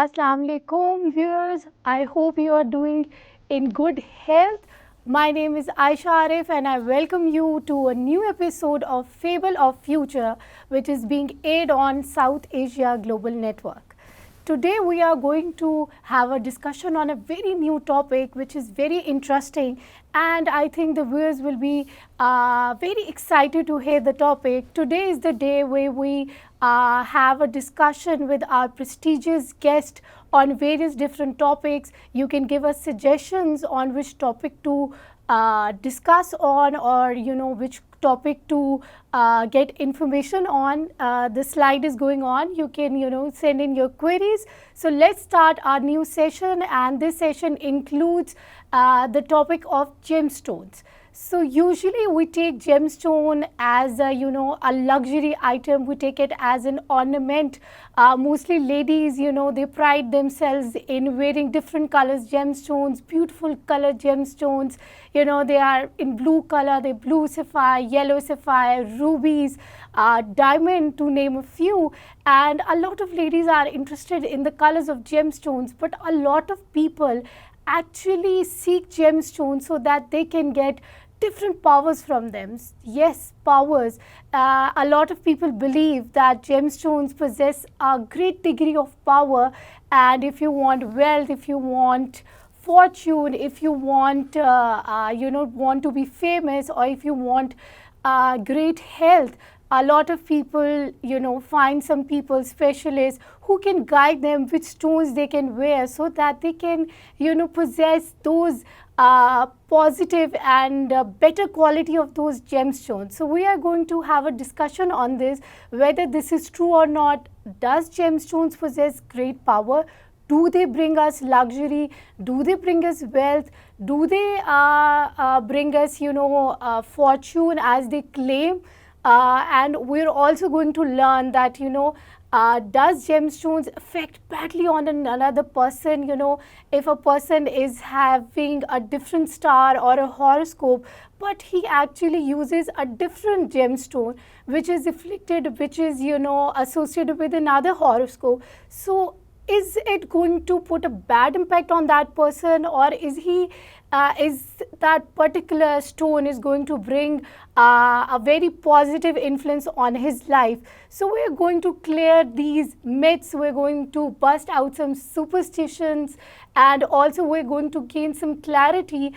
Assalamu alaikum viewers. I hope you are doing in good health. My name is Aisha Arif and I welcome you to a new episode of Fable of Future, which is being aired on South Asia Global Network. Today we are going to have a discussion on a very new topic which is very interesting, and I think the viewers will be very excited to hear the topic. Today is the day where we have a discussion with our prestigious guest on various different topics. You can give us suggestions on which topic to discuss on, or which topic to get information on. The slide is going on. You can send in your queries. So let's start our new session, and this session includes the topic of gemstones. So usually we take gemstone as a luxury item. We take it as an ornament. Mostly ladies, they pride themselves in wearing different colors gemstones, beautiful color gemstones. They are in blue color, they blue sapphire, yellow sapphire, rubies, diamond, to name a few. And a lot of ladies are interested in the colors of gemstones, but a lot of people actually seek gemstones so that they can get different powers from them. Yes, powers. A lot of people believe that gemstones possess a great degree of power, and if you want wealth, if you want fortune, if you want want to be famous, or if you want great health, a lot of people find some people, specialists, who can guide them which stones they can wear so that they can possess those positive and better quality of those gemstones. So we are going to have a discussion on this, whether this is true or not. Does gemstones possess great power? Do they bring us luxury? Do they bring us wealth? Do they bring us fortune as they claim? And we're also going to learn that does gemstones affect badly on another person? If a person is having a different star or a horoscope, but he actually uses a different gemstone which is afflicted, which is associated with another horoscope, so is it going to put a bad impact on that person, or is that particular stone is going to bring a very positive influence on his life? So we're going to clear these myths, we're going to bust out some superstitions, and also we're going to gain some clarity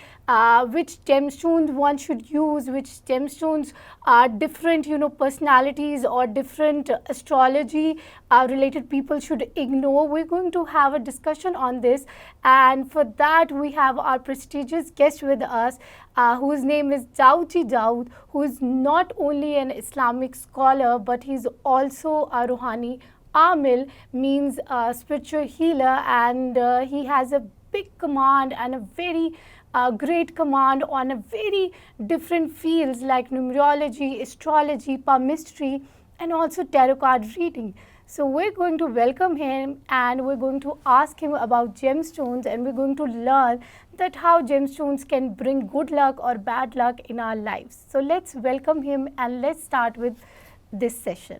which gemstones one should use, which gemstones are different personalities or different astrology related people should ignore. We're going to have a discussion on this, and for that we have our prestigious guest with us, whose name is Dawood Dawood, who is not only an Islamic scholar, but he's also a Ruhani Amil, means spiritual healer, and he has a big command and a very great command on a very different fields like numerology, astrology, palmistry, and also tarot card reading. So we're going to welcome him, and we're going to ask him about gemstones, and we're going to learn that how gemstones can bring good luck or bad luck in our lives. So let's welcome him and let's start with this session.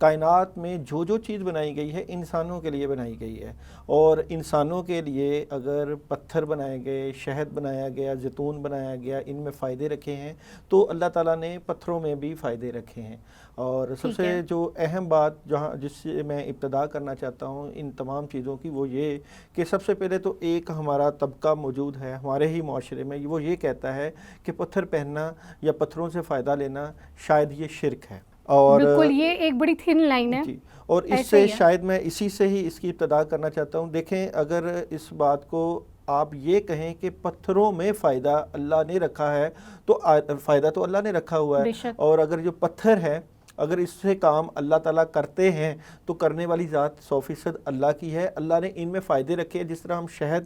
کائنات میں جو جو چیز بنائی گئی ہے انسانوں کے لیے بنائی گئی ہے، اور انسانوں کے لیے اگر پتھر بنائے گئے، شہد بنایا گیا، زیتون بنایا گیا، ان میں فائدے رکھے ہیں، تو اللہ تعالیٰ نے پتھروں میں بھی فائدے رکھے ہیں۔ اور سب سے جو اہم بات جس سے میں ابتدا کرنا چاہتا ہوں ان تمام چیزوں کی، وہ یہ کہ سب سے پہلے تو ایک ہمارا طبقہ موجود ہے ہمارے ہی معاشرے میں، وہ یہ کہتا ہے کہ پتھر پہننا یا پتھروں سے فائدہ لینا شاید یہ شرک ہے، اور بالکل یہ ایک بڑی تھن لائن ہے جی، اور اس سے شاید میں اسی سے ہی اس کی ابتدا کرنا چاہتا ہوں۔ دیکھیں، اگر اس بات کو آپ یہ کہیں کہ پتھروں میں فائدہ اللہ نے رکھا ہے، تو فائدہ تو اللہ نے رکھا ہوا ہے، اور اگر جو پتھر ہے اگر اس سے کام اللہ تعالیٰ کرتے ہیں تو کرنے والی ذات 100% اللہ کی ہے۔ اللہ نے ان میں فائدے رکھے ہیں، جس طرح ہم شہد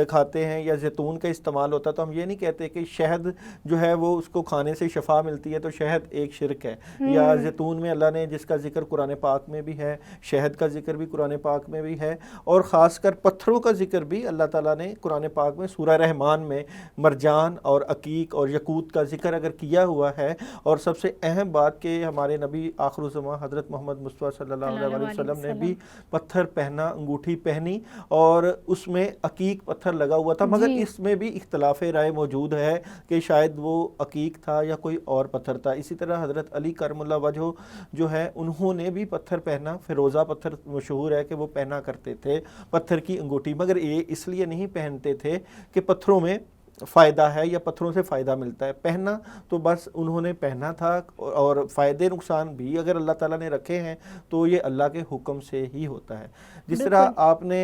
کھاتے ہیں یا زیتون کا استعمال ہوتا ہے، تو ہم یہ نہیں کہتے کہ شہد جو ہے وہ اس کو کھانے سے شفا ملتی ہے تو شہد ایک شرک ہے، یا زیتون میں اللہ نے جس کا ذکر قرآن پاک میں بھی ہے، شہد کا ذکر بھی قرآن پاک میں بھی ہے، اور خاص کر پتھروں کا ذکر بھی اللہ تعالیٰ نے قرآن پاک میں سورہ رحمان میں مرجان اور عقیق اور یقوت کا ذکر اگر کیا ہوا ہے۔ اور سب سے اہم بات کہ ہمارے نبی آخر الزمان حضرت محمد مصطفیٰ صلی اللہ علیہ وسلم نے بھی پتھر پہنا، انگوٹھی پہنی، اور اس میں عقیق پتھر لگا ہوا تھا، مگر اس میں بھی اختلاف رائے موجود ہے کہ شاید وہ عقیق تھا یا کوئی اور پتھر تھا۔ اسی طرح حضرت علی کرم اللہ وجہہ جو ہے انہوں نے بھی پتھر پہنا، فیروزہ پتھر مشہور ہے کہ وہ پہنا کرتے تھے پتھر کی انگوٹھی، مگر یہ اس لیے نہیں پہنتے تھے کہ پتھروں میں فائدہ ہے یا پتھروں سے فائدہ ملتا ہے، پہنا تو بس انہوں نے پہنا تھا، اور فائدے نقصان بھی اگر اللہ تعالیٰ نے رکھے ہیں تو یہ اللہ کے حکم سے ہی ہوتا ہے۔ جس طرح آپ نے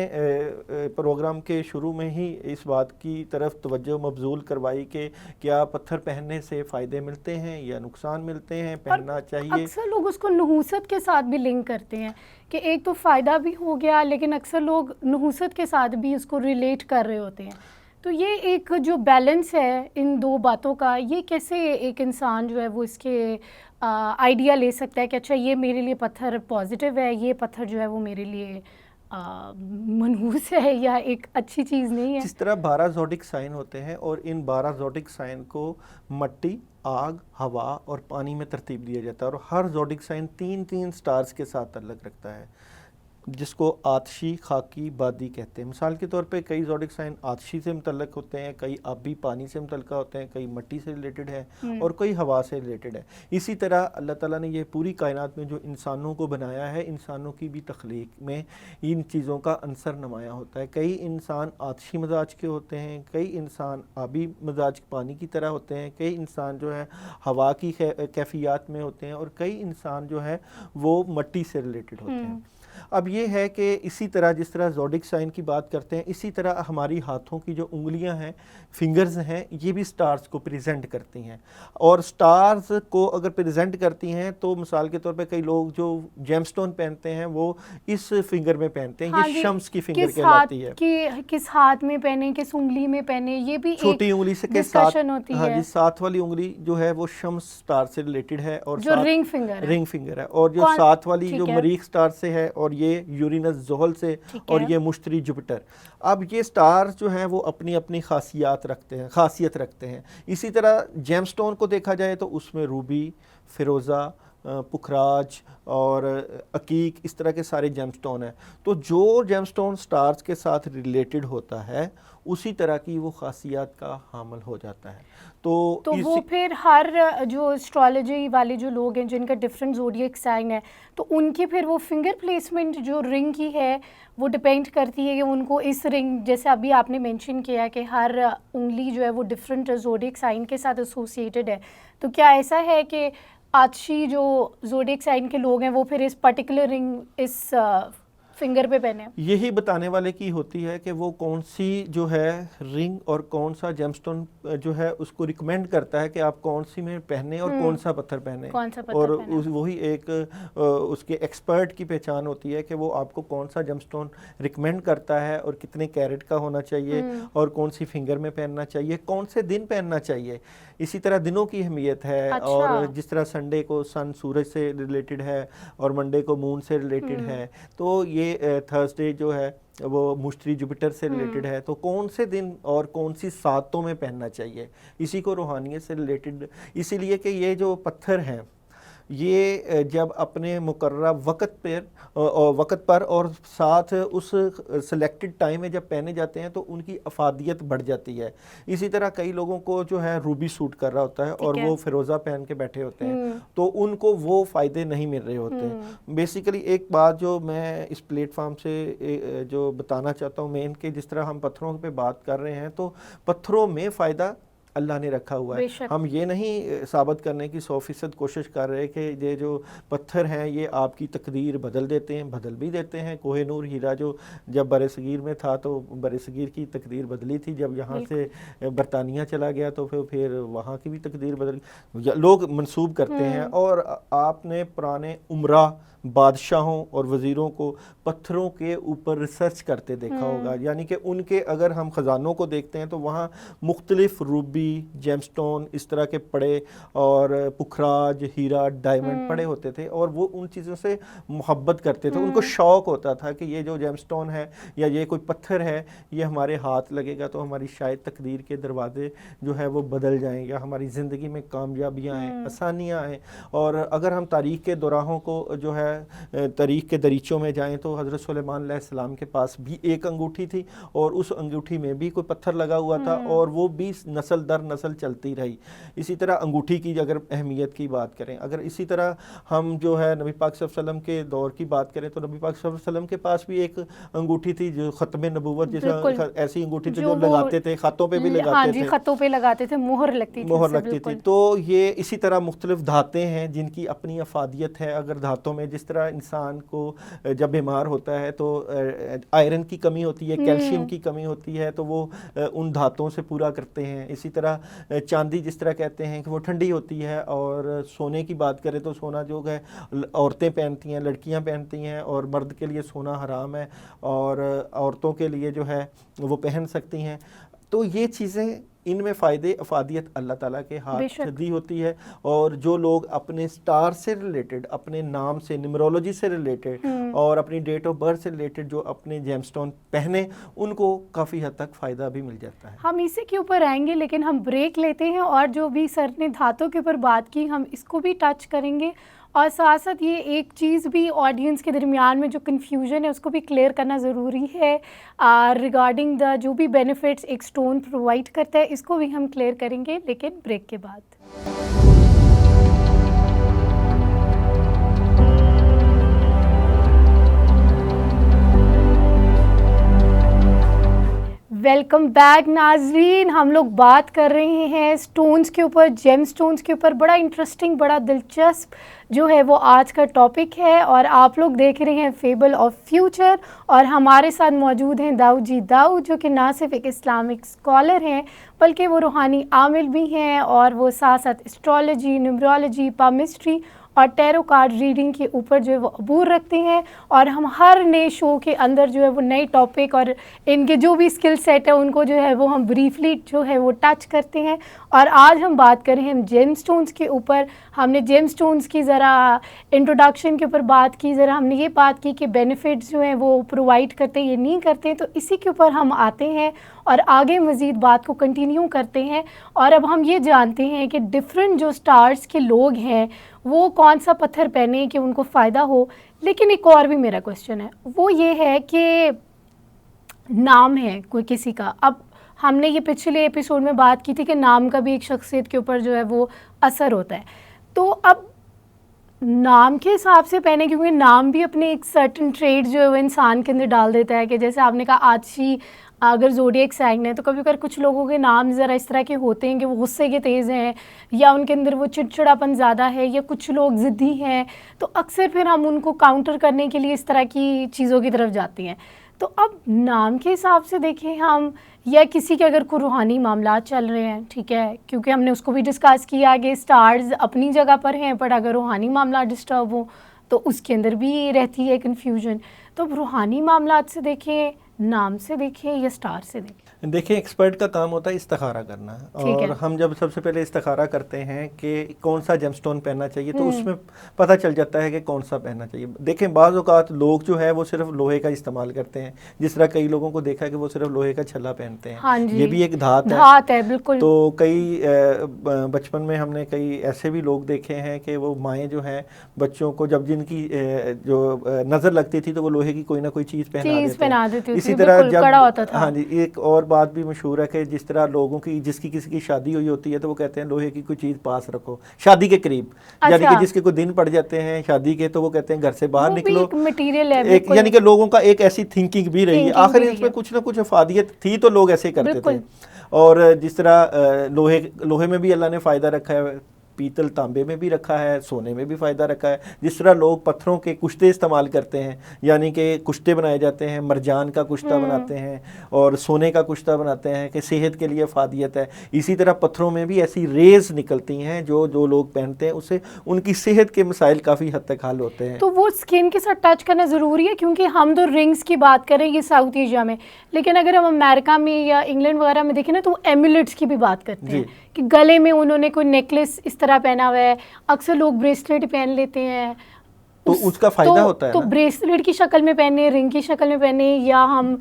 پروگرام کے شروع میں ہی اس بات کی طرف توجہ مبذول کروائی کہ کیا پتھر پہننے سے فائدے ملتے ہیں یا نقصان ملتے ہیں، پہننا چاہیے۔ اکثر لوگ اس کو نحوست کے ساتھ بھی لنک کرتے ہیں کہ ایک تو فائدہ بھی ہو گیا، لیکن اکثر لوگ نحوست کے ساتھ بھی اس کو ریلیٹ کر رہے ہوتے ہیں۔ تو یہ ایک جو بیلنس ہے ان دو باتوں کا، یہ کیسے ایک انسان جو ہے وہ اس کے آئیڈیا لے سکتا ہے کہ اچھا یہ میرے لیے پتھر پازیٹیو ہے، یہ پتھر جو ہے وہ میرے لیے منحوس ہے یا ایک اچھی چیز نہیں ہے؟ جس طرح 12 زوڈک سائن ہوتے ہیں، اور ان 12 زوڈک سائن کو مٹی، آگ، ہوا اور پانی میں ترتیب دیا جاتا ہے، اور ہر زوڈک سائن 3 سٹارز کے ساتھ تعلق رکھتا ہے، جس کو آتشی، خاکی، بادی کہتے ہیں۔ مثال کے طور پہ کئی زوڈک سائن آتشی سے متعلق ہوتے ہیں، کئی آبی پانی سے متعلقہ ہوتے ہیں، کئی مٹی سے ریلیٹڈ ہے، اور کئی ہوا سے ریلیٹڈ ہے۔ اسی طرح اللہ تعالیٰ نے یہ پوری کائنات میں جو انسانوں کو بنایا ہے، انسانوں کی بھی تخلیق میں ان چیزوں کا عنصر نمایاں ہوتا ہے۔ کئی انسان آتشی مزاج کے ہوتے ہیں، کئی انسان آبی مزاج پانی کی طرح ہوتے ہیں، کئی انسان جو ہے ہوا کی کیفیات میں ہوتے ہیں، اور کئی انسان جو ہے وہ مٹی سے ریلیٹڈ ہوتے ہیں۔ اب یہ ہے کہ اسی طرح جس طرح زوڈک سائن کی بات کرتے ہیں، اسی طرح ہماری ہاتھوں کی جو انگلیاں ہیں، فنگرز ہیں، یہ بھی سٹارز کو پریزنٹ کرتی ہیں، اور سٹارز کو اگر پریزنٹ کرتی ہیں تو مثال کے طور پہ کئی لوگ جو جیم سٹون پہنتے ہیں وہ اس فنگر میں پہنتے ہیں، یہ شمس کی فنگر کہلاتی ہے۔ کس ہاتھ میں پہنے، کس انگلی میں پہنے، یہ بھی چھوٹی انگلی سے کے ساتھ، ہاں جی، ساتھ والی انگلی جو ہے وہ شمس سٹار سے ریلیٹڈ ہے، اور جو رنگ فنگر ہے، اور جو ساتھ والی جو مریخ سٹار سے ہے، اور یہ یورینس زحل سے، اور یہ مشتری جوپٹر۔ اب یہ سٹارز جو ہیں وہ اپنی اپنی خاصیت رکھتے ہیں۔ اسی طرح جیم سٹون کو دیکھا جائے تو اس میں روبی، فیروزہ، پکھراج اور عقیق، اس طرح کے سارے جیم سٹون ہیں۔ تو جو جیم سٹون سٹارز کے ساتھ ریلیٹڈ ہوتا ہے اسی طرح کی وہ خاصیات کا حامل ہو جاتا ہے۔ تو وہ پھر ہر جو اسٹرالوجی والے جو لوگ ہیں جن کا ڈفرینٹ زوڈیک سائن ہے، تو ان کی پھر وہ فنگر پلیسمنٹ جو رنگ کی ہے وہ ڈپینڈ کرتی ہے کہ ان کو اس رنگ، جیسے ابھی آپ نے مینشن کیا کہ ہر انگلی جو ہے وہ ڈفرینٹ زوڈیک سائن کے ساتھ ایسوسیٹڈ ہے، تو کیا ایسا ہے کہ آتشی جو زوڈیک سائن کے لوگ ہیں وہ پھر اس پرٹیکولر رنگ اس فنگر پہ پہنے؟ یہی بتانے والے کی ہوتی ہے کہ وہ کون سی جو ہے رنگ اور کون سا جیم سٹون جو ہے اس کو ریکمینڈ کرتا ہے کہ آپ کون سی میں پہنے اور کون سا پتھر پہنے، اور وہی ایک اس کے ایکسپرٹ کی پہچان ہوتی ہے کہ وہ آپ کو کون سا جیم سٹون ریکمینڈ کرتا ہے، اور کتنے کیرٹ کا ہونا چاہیے، اور کون سی فنگر میں پہننا چاہیے، کون سے دن پہننا چاہیے۔ اسی طرح دنوں کی اہمیت ہے، اور جس طرح سنڈے کو سن سورج سے ریلیٹڈ ہے، اور منڈے کو مون سے ریلیٹڈ ہے، تو یہ تھرسڈے جو ہے وہ مشتری جوپٹر سے ریلیٹڈ ہے، تو کون سے دن اور کون سی ساعتوں میں پہننا چاہیے، اسی کو روحانیت سے ریلیٹڈ، اسی لیے کہ یہ جو پتھر ہیں یہ جب اپنے مقررہ وقت پر اور ساتھ اس سلیکٹڈ ٹائم میں جب پہنے جاتے ہیں تو ان کی افادیت بڑھ جاتی ہے. اسی طرح کئی لوگوں کو جو ہے روبی سوٹ کر رہا ہوتا ہے اور وہ فیروزہ پہن کے بیٹھے ہوتے ہیں تو ان کو وہ فائدے نہیں مل رہے ہوتے. بیسیکلی ایک بات جو میں اس پلیٹ فارم سے جو بتانا چاہتا ہوں مین کہ جس طرح ہم پتھروں پہ بات کر رہے ہیں تو پتھروں میں فائدہ اللہ نے رکھا ہوا ہے. ہم یہ نہیں ثابت کرنے کی 100% کوشش کر رہے کہ یہ جو پتھر ہیں یہ آپ کی تقدیر بدل دیتے ہیں. بدل بھی دیتے ہیں. کوہ نور ہیرا جو جب برصغیر میں تھا تو برصغیر کی تقدیر بدلی تھی. جب یہاں سے برطانیہ چلا گیا تو پھر وہاں کی بھی تقدیر بدل لوگ منسوب کرتے ہیں. اور آپ نے پرانے عمرہ بادشاہوں اور وزیروں کو پتھروں کے اوپر ریسرچ کرتے دیکھا ہوگا. یعنی کہ ان کے اگر ہم خزانوں کو دیکھتے ہیں تو وہاں مختلف روبی جیم سٹون اس طرح کے پڑے اور پکھراج ہیرا ڈائمنڈ پڑے ہوتے تھے اور وہ ان چیزوں سے محبت کرتے تھے. ان کو شوق ہوتا تھا کہ یہ جو جیم سٹون ہے یا یہ کوئی پتھر ہے یہ ہمارے ہاتھ لگے گا تو ہماری شاید تقدیر کے دروازے جو ہے وہ بدل جائیں یا ہماری زندگی میں کامیابیاں آئیں آسانیاں آئیں. اور اگر ہم تاریخ کے دوراہوں کو جو ہے تاریخ کے دریچوں میں جائیں تو حضرت سلیمان علیہ السلام کے پاس بھی ایک انگوٹھی تھی اور اس انگوٹھی میں بھی کوئی پتھر لگا ہوا تھا اور وہ بھی نسل در نسل چلتی رہی. اسی طرح انگوٹھی کی اگر اہمیت کی بات کریں, اگر اسی طرح ہم جو ہے نبی پاک صلی اللہ علیہ وسلم کے دور کی بات کریں تو نبی پاک صلی اللہ علیہ وسلم کے پاس بھی ایک انگوٹھی تھی جو ختم نبوت جیسا ایسی انگوٹھی تھی جو لگاتے تھے خطوں پہ بھی لگاتے تھے. خطوں پہ لگاتے تھے مہر لگتی تھی. تو یہ اسی طرح مختلف دھاتیں ہیں جن کی اپنی افادیت ہے. اگر دھاتوں میں جس طرح انسان کو جب بیمار ہوتا ہے تو آئرن کی کمی ہوتی ہے, کیلشیم کی کمی ہوتی ہے تو وہ ان دھاتوں سے پورا کرتے ہیں. اسی طرح چاندی جس طرح کہتے ہیں کہ وہ ٹھنڈی ہوتی ہے. اور سونے کی بات کریں تو سونا جو ہے عورتیں پہنتی ہیں, لڑکیاں پہنتی ہیں اور مرد کے لیے سونا حرام ہے اور عورتوں کے لیے جو ہے وہ پہن سکتی ہیں. تو یہ چیزیں ان میں فائدے افادیت اللہ تعالیٰ کے ہاتھ دی ہوتی ہے. اور جو لوگ اپنے سٹار سے ریلیٹڈ, اپنے نام سے نیمرولوجی سے ریلیٹڈ اور اپنی ڈیٹ آف برتھ سے ریلیٹڈ جو اپنے جیم سٹون پہنے ان کو کافی حد تک فائدہ بھی مل جاتا ہے. ہم اسی کے اوپر آئیں گے لیکن ہم بریک لیتے ہیں اور جو بھی سر نے دھاتوں کے اوپر بات کی ہم اس کو بھی ٹچ کریں گے اور ساتھ ساتھ یہ ایک چیز بھی آڈینس کے درمیان میں جو کنفیوژن ہے اس کو بھی کلیئر کرنا ضروری ہے ریگارڈنگ دا جو بھی بینیفٹس ایک سٹون پرووائڈ کرتا ہے اس کو بھی ہم کلیئر کریں گے لیکن بریک کے بعد. ویلکم بیک ناظرین. ہم لوگ بات کر رہے ہیں سٹونز کے اوپر, جیم سٹونز کے اوپر. بڑا انٹرسٹنگ, بڑا دلچسپ جو ہے وہ آج کا ٹاپک ہے اور آپ لوگ دیکھ رہے ہیں فیبل آف فیوچر اور ہمارے ساتھ موجود ہیں داؤد جی داؤد جو کہ نہ صرف ایک اسلامک اسکالر ہیں بلکہ وہ روحانی عامل بھی ہیں اور وہ ساتھ ساتھ اسٹرالوجی, نیمرولوجی, پامسٹری اور ٹیرو کارڈ ریڈنگ کے اوپر جو ہے وہ عبور رکھتے ہیں. اور ہم ہر نئے شو کے اندر جو ہے وہ نئے ٹاپک اور ان کے جو بھی اسکل سیٹ ہے ان کو جو ہے وہ ہم بریفلی جو ہے وہ ٹچ کرتے ہیں. اور آج ہم بات کر رہے ہیں جیم سٹونز کے اوپر. ہم نے جیم سٹونز کی ذرا انٹروڈکشن کے اوپر بات کی, ذرا ہم نے یہ بات کی کہ بینیفٹس جو ہیں وہ پرووائڈ کرتے ہیں یہ نہیں کرتے, تو اسی کے اوپر ہم آتے ہیں اور آگے مزید بات کو کنٹینیو کرتے ہیں. اور اب ہم یہ جانتے ہیں کہ ڈفرینٹ جو سٹارز کے لوگ ہیں وہ کون سا پتھر پہنے کہ ان کو فائدہ ہو. لیکن ایک اور بھی میرا کوشچن ہے, وہ یہ ہے کہ نام ہے کوئی کسی کا. اب ہم نے یہ پچھلے ایپیسوڈ میں بات کی تھی کہ نام کا بھی ایک شخصیت کے اوپر جو ہے وہ اثر ہوتا ہے. تو اب نام کے حساب سے پہنے کیونکہ نام بھی اپنے ایک سرٹن ٹریٹ جو ہے وہ انسان کے اندر ڈال دیتا ہے کہ جیسے آپ نے کہا آجی اگر زوڈیک سائن ہے تو کبھی کبھی کچھ لوگوں کے نام ذرا اس طرح کے ہوتے ہیں کہ وہ غصے کے تیز ہیں یا ان کے اندر وہ چڑچڑاپن زیادہ ہے یا کچھ لوگ ضدی ہیں, تو اکثر پھر ہم ان کو کاؤنٹر کرنے کے لیے اس طرح کی چیزوں کی طرف جاتے ہیں. تو اب نام کے حساب سے دیکھیں ہم, یا کسی کے اگر کوئی روحانی معاملات چل رہے ہیں, ٹھیک ہے, کیونکہ ہم نے اس کو بھی ڈسکس کیا کہ سٹارز اپنی جگہ پر ہیں پر اگر روحانی معاملات ڈسٹرب ہوں تو اس کے اندر بھی رہتی ہے کنفیوژن. تو روحانی معاملات سے دیکھیں, نام سے دیکھیں یا سٹار سے دیکھیں؟ دیکھیں ایکسپرٹ کا کام ہوتا ہے استخارہ کرنا، اور ہم جب سب سے پہلے استخارہ کرتے ہیں کہ کون سا جیم سٹون پہننا چاہیے تو اس میں پتہ چل جاتا ہے کہ کون سا پہننا چاہیے. دیکھیں بعض اوقات لوگ جو ہے وہ صرف لوہے کا استعمال کرتے ہیں، جس طرح کئی لوگوں کو دیکھا کہ وہ صرف لوہے کا چھلا پہنتے ہیں، یہ بھی ایک دھات ہے بالکل. تو کئی بچپن میں ہم نے کئی ایسے بھی لوگ دیکھے ہیں کہ وہ مائیں جو ہیں بچوں کو جب جن کی جو نظر لگتی تھی تو وہ لوہے کی کوئی نہ کوئی چیز پہنا دیتے. اسی طرح جب ہاں جی ایک اور بات بھی مشہور ہے کہ جس طرح لوگوں کی کسی کی شادی ہوئی ہوتی ہے تو وہ کہتے ہیں لوہے کی کوئی چیز پاس رکھو شادی کے قریب، یعنی کہ جس کے کوئی دن پڑ جاتے ہیں شادی کے تو وہ کہتے ہیں گھر سے باہر نکلو. یعنی کہ لوگوں کا ایک ایسی تھنکنگ بھی رہی ہے، آخر اس میں کچھ نہ کچھ افادیت تھی تو لوگ ایسے کرتے تھے. اور جس طرح لوہے میں بھی اللہ نے فائدہ رکھا ہے، پیتل تانبے میں بھی رکھا ہے، سونے میں بھی فائدہ رکھا ہے. جس طرح لوگ پتھروں کے کشتے استعمال کرتے ہیں، یعنی کہ کشتے بنائے جاتے ہیں، مرجان کا کشتہ بناتے ہیں اور سونے کا کشتہ بناتے ہیں کہ صحت کے لیے افادیت ہے. اسی طرح پتھروں میں بھی ایسی ریز نکلتی ہیں جو لوگ پہنتے ہیں، اس سے ان کی صحت کے مسائل کافی حد تک حل ہوتے ہیں. تو وہ اسکن کے ساتھ ٹچ کرنا ضروری ہے، کیونکہ ہم تو رنگز کی بات کریں یہ ساؤتھ ایشیا میں، لیکن اگر ہم امریکہ میں یا انگلینڈ وغیرہ میں دیکھیں نا تو وہ ایمولیٹس کی بھی بات کرتے ہیں کہ گلے میں انہوں نے کوئی نیکلس اس طرح پہنا ہوا ہے، اکثر لوگ بریسلیٹ پہن لیتے ہیں تو اس کا فائدہ ہوتا ہے تو بریسلیٹ کی شکل میں پہنے، رنگ کی شکل میں پہنے، یا ہم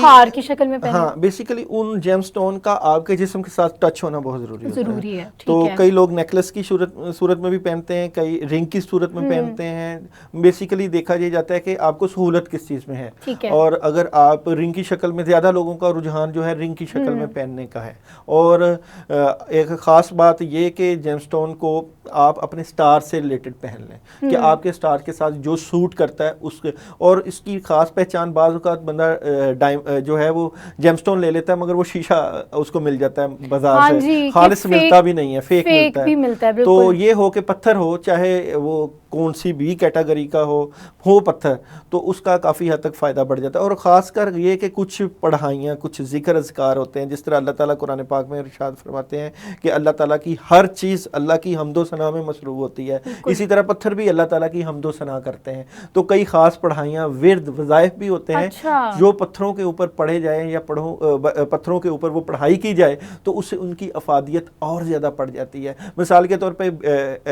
ہار کی شکل میں پہنے. ہاں بیسیکلی ان جیم سٹون کا آپ کے جسم کے ساتھ ٹچ ہونا بہت ضروری ہے. تو کئی لوگ نیکلس کی صورت میں بھی پہنتے ہیں، کئی رنگ کی صورت میں پہنتے ہیں. بیسیکلی دیکھا یہ جاتا ہے کہ آپ کو سہولت کس چیز میں ہے، اور اگر آپ رنگ کی شکل میں، زیادہ لوگوں کا رجحان جو ہے رنگ کی شکل میں پہننے کا ہے. اور ایک خاص بات یہ کہ جیم سٹون کو آپ اپنے سٹار سے ریلیٹڈ پہن لیں کہ آپ کے سٹار کے ساتھ جو سوٹ کرتا ہے اس کے. اور اس کی خاص پہچان بعض اوقات بندہ جو ہے وہ جیم سٹون لے لیتا ہے مگر وہ شیشہ اس کو مل جاتا ہے بازار سے، خالص ملتا بھی نہیں ہے، فیک ملتا ہے. تو یہ ہو کہ پتھر ہو چاہے وہ کون سی بھی کیٹاگری کا ہو پتھر، تو اس کا کافی حد تک فائدہ بڑھ جاتا ہے. اور خاص کر یہ کہ کچھ پڑھائیاں، کچھ ذکر اذکار ہوتے ہیں، جس طرح اللہ تعالیٰ قرآن پاک میں ارشاد فرماتے ہیں کہ اللہ تعالیٰ کی ہر چیز اللہ کی حمد و ثنا میں مصروف ہوتی ہے. اسی طرح پتھر بھی اللہ تعالیٰ کی حمد و ثنا کرتے ہیں. تو کئی خاص پڑھائیاں، ورد، وظائف بھی ہوتے ہیں جو پتھروں کے اوپر پڑھے جائیں یا پتھروں کے اوپر وہ پڑھائی کی جائے تو اس سے ان کی افادیت اور زیادہ پڑ جاتی ہے. مثال کے طور پہ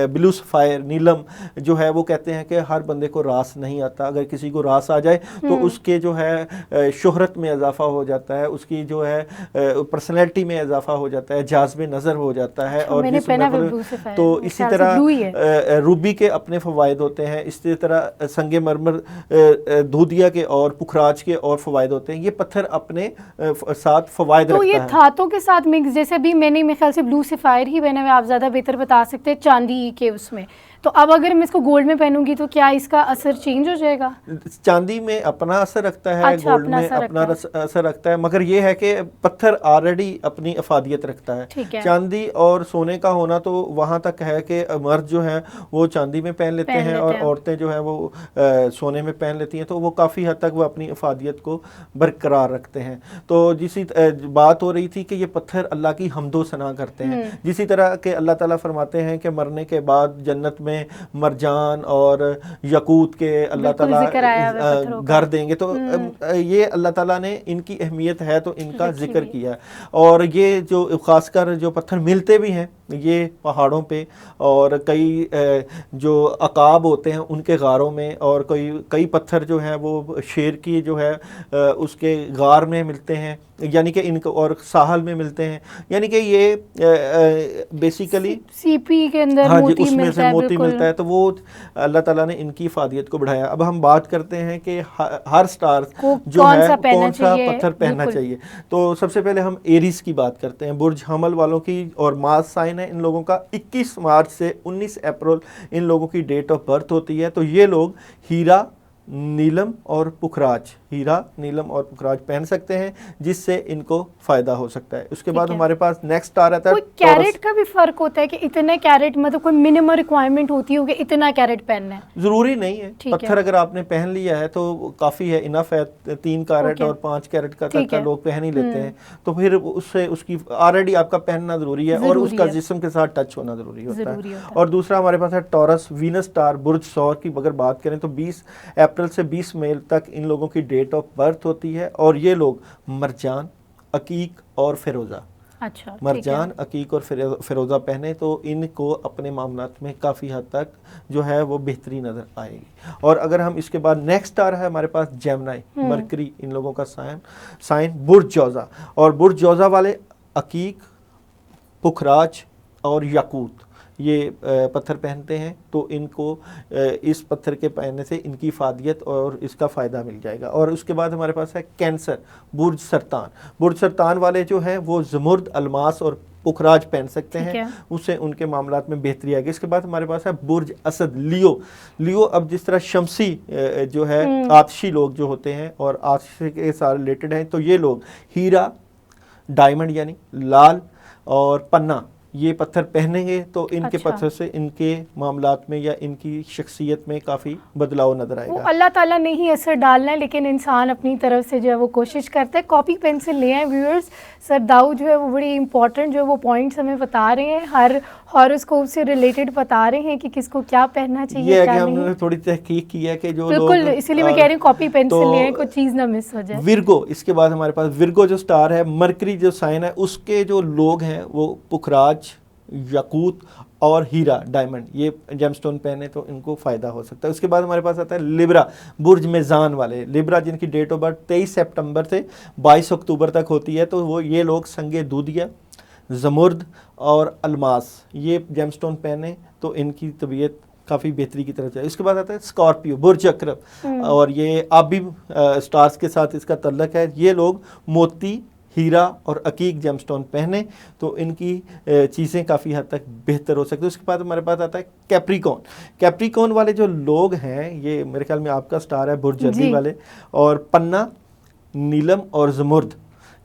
بلو سفائر، نیلم جو ہے وہ کہتے ہیں کہ ہر بندے کو راس نہیں آتا، اگر کسی کو راس آ جائے تو اس کے جو ہے شہرت میں اضافہ ہو جاتا ہے، اس کی جو ہے پرسنالٹی میں اضافہ ہو جاتا ہے، جازب نظر ہو جاتا ہے. اور تو اسی طرح روبی کے اپنے فوائد ہوتے ہیں، اسی طرح سنگ مرمر، دودھیا کے اور پکھراج کے اور فوائد ہوتے ہیں. یہ پتھر اپنے ساتھ فوائد رکھتا ہے. تو یہ دھاتوں کے ساتھ مکس، جیسے بھی میں نے میرے خیال سے بلو سفائر ہی پہنا ہے، آپ زیادہ بہتر بتا سکتے ہیں چاندی کے اس میں. تو اب اگر میں اس کو گولڈ میں پہنوں گی تو کیا اس کا اثر چینج ہو جائے گا؟ چاندی میں اپنا اثر رکھتا ہے، گولڈ میں اپنا اثر رکھتا ہے، مگر یہ ہے کہ پتھر آلریڈی اپنی افادیت رکھتا ہے. چاندی اور سونے کا ہونا تو وہاں تک ہے کہ مرد جو ہیں وہ چاندی میں پہن لیتے ہیں اور عورتیں جو ہیں وہ سونے میں پہن لیتی ہیں، تو وہ کافی حد تک وہ اپنی افادیت کو برقرار رکھتے ہیں. تو جسی بات ہو رہی تھی کہ یہ پتھر اللہ کی حمد و ثنا کرتے ہیں، جسی طرح کہ اللہ تعالیٰ فرماتے ہیں کہ مرنے کے بعد جنت میں مرجان اور یاقوت کے اللہ تعالیٰ گھر دیں گے. تو یہ اللہ تعالیٰ نے ان کی اہمیت ہے تو ان کا ذکر کیا. اور یہ جو خاص کر جو پتھر ملتے بھی ہیں یہ پہاڑوں پہ، اور کئی جو عقاب ہوتے ہیں ان کے غاروں میں، اور کئی پتھر جو ہیں وہ شیر کی جو ہے اس کے غار میں ملتے ہیں، یعنی کہ ان کو، اور ساحل میں ملتے ہیں. یعنی کہ یہ بیسیکلی سی پی کے اندر اس میں سے موتی ملتا ہے. تو وہ اللہ تعالیٰ نے ان کی افادیت کو بڑھایا. اب ہم بات کرتے ہیں کہ ہر سٹار جو ہے کون سا پتھر پہننا چاہیے. تو سب سے پہلے ہم ایریز کی بات کرتے ہیں، برج حمل والوں کی، اور مارس سائن ہے ان لوگوں کا. 21 مارچ سے 19 اپریل ان لوگوں کی ڈیٹ آف برتھ ہوتی ہے. تو یہ لوگ ہیرا، نیلم اور پکھراج، ہیرا، نیلم اور پکھراج پہن سکتے ہیں، جس سے ان کو فائدہ ہو سکتا ہے. اس کے بعد ہمارے پاس نیکسٹ آ رہتا ہے کوئی کیرٹ کا بھی فرق ہوتا ہے کہ اتنا کیرٹ، مطلب کوئی منیمم ریکوائرمنٹ ہوتی ہوگی اتنا کیرٹ پہننا ہے؟ ضروری نہیں ہے. پتھر اگر آپ نے پہن لیا ہے تو کافی ہے، انف ہے. 3 کیرٹ اور 5 کیرٹ کا تک کا لوگ پہن ہی لیتے ہیں. تو پھر اس سے اس کی آلریڈی آپ کا پہننا ضروری ہے، اور اس کا جسم کے ساتھ ٹچ ہونا ضروری ہوتا ہے. اور دوسرا ہمارے پاس ہے ٹورس، وینس سٹار، برج ثور کی اگر بات کریں تو 20 اپریل سے 20 مئی تک ان لوگوں کی ڈیٹ آف برتھ ہوتی ہے. اور یہ لوگ مرجان عقیق اور فیروزہ. اچھا مرجان, عقیق اور فیروزہ پہنے تو ان کو اپنے معاملات میں کافی حد تک جو ہے وہ بہتری نظر آئے گی. اور اگر ہم اس کے بعد نیکسٹ آ رہا ہے ہمارے پاس جیمنائی, مرکری, ان لوگوں کا سائن برج جوزہ, اور برج جوزہ والے عقیق, پکھراج اور یاقوت یہ پتھر پہنتے ہیں, تو ان کو اس پتھر کے پہننے سے ان کی افادیت اور اس کا فائدہ مل جائے گا. اور اس کے بعد ہمارے پاس ہے کینسر, برج سرطان. برج سرطان والے جو ہیں وہ زمرد, الماس اور پکھراج پہن سکتے ہیں, اس سے ان کے معاملات میں بہتری آئے گی. اس کے بعد ہمارے پاس ہے برج اسد, لیو. اب جس طرح شمسی جو ہے آتشی لوگ جو ہوتے ہیں اور آتش کے ساتھ ریلیٹڈ ہیں, تو یہ لوگ ہیرا, ڈائمنڈ یعنی لال اور پنا یہ پتھر پہنیں گے تو ان کے پتھر سے ان کے معاملات میں یا ان کی شخصیت میں کافی بدلاؤ نظر آئے گا. اللہ تعالیٰ نے ہی اثر ڈالنا ہے, لیکن انسان اپنی طرف سے جو ہے وہ کوشش کرتا ہے. کاپی پینسل لے آئیں ویورز. سر داؤد جو ہے وہ بڑی امپورٹنٹ جو ہے وہ پوائنٹس ہمیں بتا رہے ہیں, ہر ہاروسکوپ سے ریلیٹڈ بتا رہے ہیں کہ کس کو کیا پہننا چاہیے. یہ ہے کہ ہم نے تھوڑی تحقیق کی ہے کہ جو لوگ, بالکل اسی لیے میں کہہ رہی ہوں کاپی پینسل لے آئیں, کوئی چیز نہ مس ہو جائے. ورگو, اس کے بعد ہمارے پاس ورگو جو سٹار ہے, مرکری جو سائن ہے, اس کے جو لوگ ہیں وہ پکھراج, یاقوت اور ہیرا, ڈائمنڈ یہ جیم سٹون پہنے تو ان کو فائدہ ہو سکتا ہے. اس کے بعد ہمارے پاس آتا ہے لیبرا, برج میزان والے. لیبرا جن کی ڈیٹ آف برتھ 23 سپٹمبر سے 22 اکتوبر تک ہوتی ہے, تو وہ یہ لوگ سنگ دودیا, زمرد اور الماس یہ جیم سٹون پہنے تو ان کی طبیعت کافی بہتری کی طرف جائے. اس کے بعد آتا ہے اسکارپیو, برج عقرب, اور یہ آبی سٹارز کے ساتھ اس کا تعلق ہے. یہ لوگ موتی, ہیرا اور عقیق جیم سٹون پہنے تو ان کی چیزیں کافی حد تک بہتر ہو سکتی ہیں. اس کے بعد ہمارے پاس آتا ہے کیپریکون. کیپریکون والے جو لوگ ہیں یہ میرے خیال میں آپ کا سٹار ہے, برج جدی والے, اور پنا, نیلم اور زمرد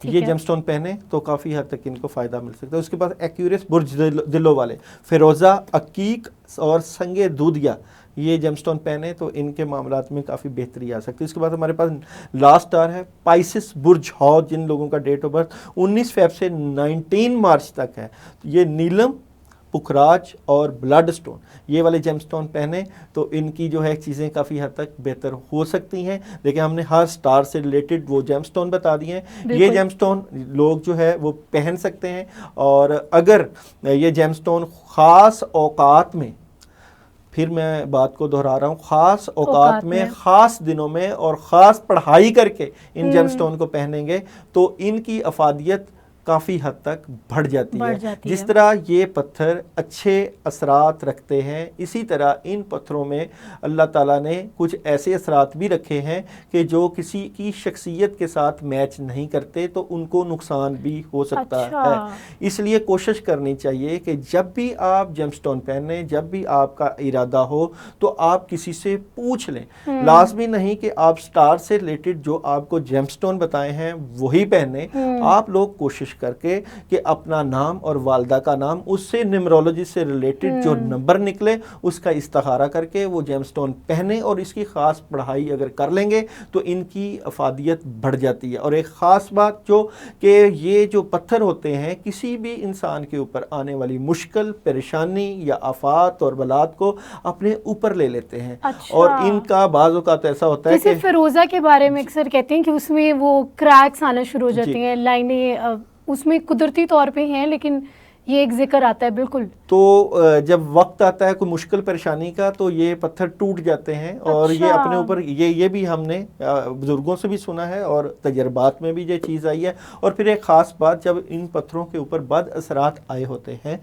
یہ جیم سٹون پہنے تو کافی حد تک ان کو فائدہ مل سکتا ہے. اس کے بعد ایکیورس, برج دلو والے, فیروزہ, عقیق اور سنگ دودیا یہ جیم سٹون پہنے تو ان کے معاملات میں کافی بہتری آ سکتی ہے. اس کے بعد ہمارے پاس لاسٹ سٹار ہے پائسس, برج ہاؤ, جن لوگوں کا ڈیٹ آف برتھ 19 فیب سے 19 مارچ تک ہے. یہ نیلم, پکھراج اور بلڈ سٹون یہ والے جیم سٹون پہنے تو ان کی جو ہے چیزیں کافی حد تک بہتر ہو سکتی ہیں. لیکن ہم نے ہر سٹار سے ریلیٹڈ وہ جیم سٹون بتا دیے ہیں. یہ جیم سٹون لوگ جو ہے وہ پہن سکتے ہیں, اور اگر یہ جیم سٹون خاص اوقات میں, پھر میں بات کو دہرا رہا ہوں, خاص اوقات میں, خاص دنوں میں اور خاص پڑھائی کر کے ان جیم سٹون کو پہنیں گے تو ان کی افادیت کافی حد تک بڑھ جاتی ہے. جس طرح یہ پتھر اچھے اثرات رکھتے ہیں, اسی طرح ان پتھروں میں اللہ تعالیٰ نے کچھ ایسے اثرات بھی رکھے ہیں کہ جو کسی کی شخصیت کے ساتھ میچ نہیں کرتے تو ان کو نقصان بھی ہو سکتا ہے. اس لیے کوشش کرنی چاہیے کہ جب بھی آپ جیم سٹون پہنیں, جب بھی آپ کا ارادہ ہو تو آپ کسی سے پوچھ لیں. لازمی نہیں کہ آپ سٹار سے ریلیٹڈ جو آپ کو جیم سٹون بتائے ہیں وہی پہنیں. آپ لوگ کوشش کر کے کہ اپنا نام اور والدہ کا نام, اس سے نیمرولوجی سے ریلیٹڈ جو نمبر نکلے اس کا استخارہ کر کے وہ جیم سٹون پہنے, اور اس کی خاص پڑھائی اگر کر لیں گے تو ان کی افادیت بڑھ جاتی ہے. اور ایک خاص بات جو کہ یہ جو پتھر ہوتے ہیں کسی بھی انسان کے اوپر آنے والی مشکل, پریشانی یا آفات اور بلات کو اپنے اوپر لے لیتے ہیں. اور ان کا بعض اوقات ایسا ہوتا ہے کہ فیروزہ کے بارے میں اکثر کہتے ہیں کہ اس میں وہ کریکس آنا شروع ہو جاتی ہیں, لائنیں اس میں قدرتی طور پہ ہیں, لیکن یہ ایک ذکر آتا ہے. بالکل, تو جب وقت آتا ہے کوئی مشکل پریشانی کا تو یہ پتھر ٹوٹ جاتے ہیں. اور یہ اپنے اوپر یہ بھی ہم نے بزرگوں سے بھی سنا ہے اور تجربات میں بھی یہ چیز آئی ہے. اور پھر ایک خاص بات, جب ان پتھروں کے اوپر بد اثرات آئے ہوتے ہیں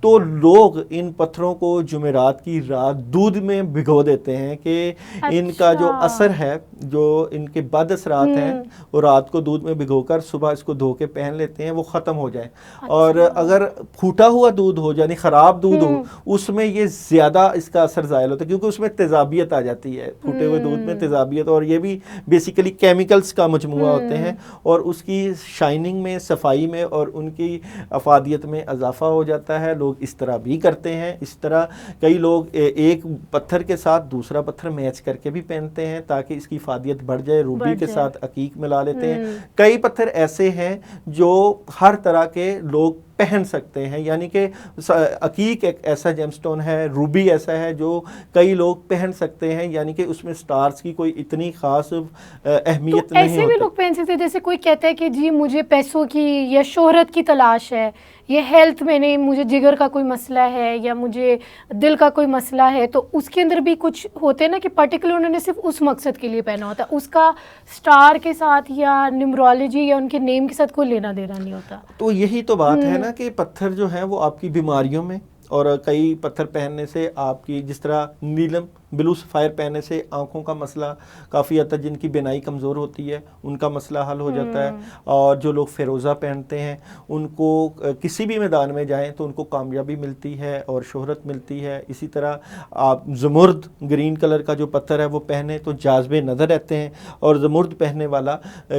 تو لوگ ان پتھروں کو جمعرات کی رات دودھ میں بھگو دیتے ہیں کہ ان کا جو اثر ہے, جو ان کے بد اثرات ہیں وہ رات کو دودھ میں بھگو کر صبح اس کو دھو کے پہن لیتے ہیں, وہ ختم ہو جائے. اور اگر پھوٹا ہوا دودھ ہو یعنی خراب دودھ ہو, اس میں یہ زیادہ اس کا اثر زائل ہوتا ہے کیونکہ اس میں تیزابیت آ جاتی ہے. پھوٹے ہوئے دودھ میں تیزابیت, اور یہ بھی بیسیکلی کیمیکلز کا مجموعہ ہوتے ہیں, اور اس کی شائننگ میں, صفائی میں اور ان کی افادیت میں اضافہ ہو جاتا ہے. لوگ اس طرح بھی کرتے ہیں. اس طرح کئی لوگ ایک پتھر کے ساتھ دوسرا پتھر میچ کر کے بھی پہنتے ہیں تاکہ اس کی افادیت بڑھ جائے. روبی کے ساتھ عقیق ملا لیتے ہیں. کئی پتھر ایسے ہیں جو ہر طرح کے لوگ پہن سکتے ہیں. یعنی کہ عقیق ایک ایسا جیم سٹون ہے, روبی ایسا ہے جو کئی لوگ پہن سکتے ہیں, یعنی کہ اس میں سٹارز کی کوئی اتنی خاص اہمیت نہیں ہوتی. ایسے بھی لوگ پہن سکتے ہیں جیسے کوئی کہتا ہے کہ جی مجھے پیسوں کی یا شہرت کی تلاش ہے, یہ ہیلتھ میں نہیں, مجھے جگر کا کوئی مسئلہ ہے یا مجھے دل کا کوئی مسئلہ ہے, تو اس کے اندر بھی کچھ ہوتے ہیں نا کہ پرٹیکولر انہوں نے صرف اس مقصد کے لیے پہنا ہوتا ہے, اس کا سٹار کے ساتھ یا نیمرولوجی یا ان کے نیم کے ساتھ کوئی لینا دینا نہیں ہوتا. تو یہی تو بات ہے نا کہ پتھر جو ہیں وہ آپ کی بیماریوں میں, اور کئی پتھر پہننے سے آپ کی, جس طرح نیلم بلو سفائر پہننے سے آنکھوں کا مسئلہ کافی حد تک, جن کی بینائی کمزور ہوتی ہے ان کا مسئلہ حل ہو جاتا ہے. اور جو لوگ فیروزہ پہنتے ہیں ان کو کسی بھی میدان میں جائیں تو ان کو کامیابی ملتی ہے اور شہرت ملتی ہے. اسی طرح آپ زمرد گرین کلر کا جو پتھر ہے وہ پہنے تو جاذب نظر رہتے ہیں, اور زمرد پہننے والا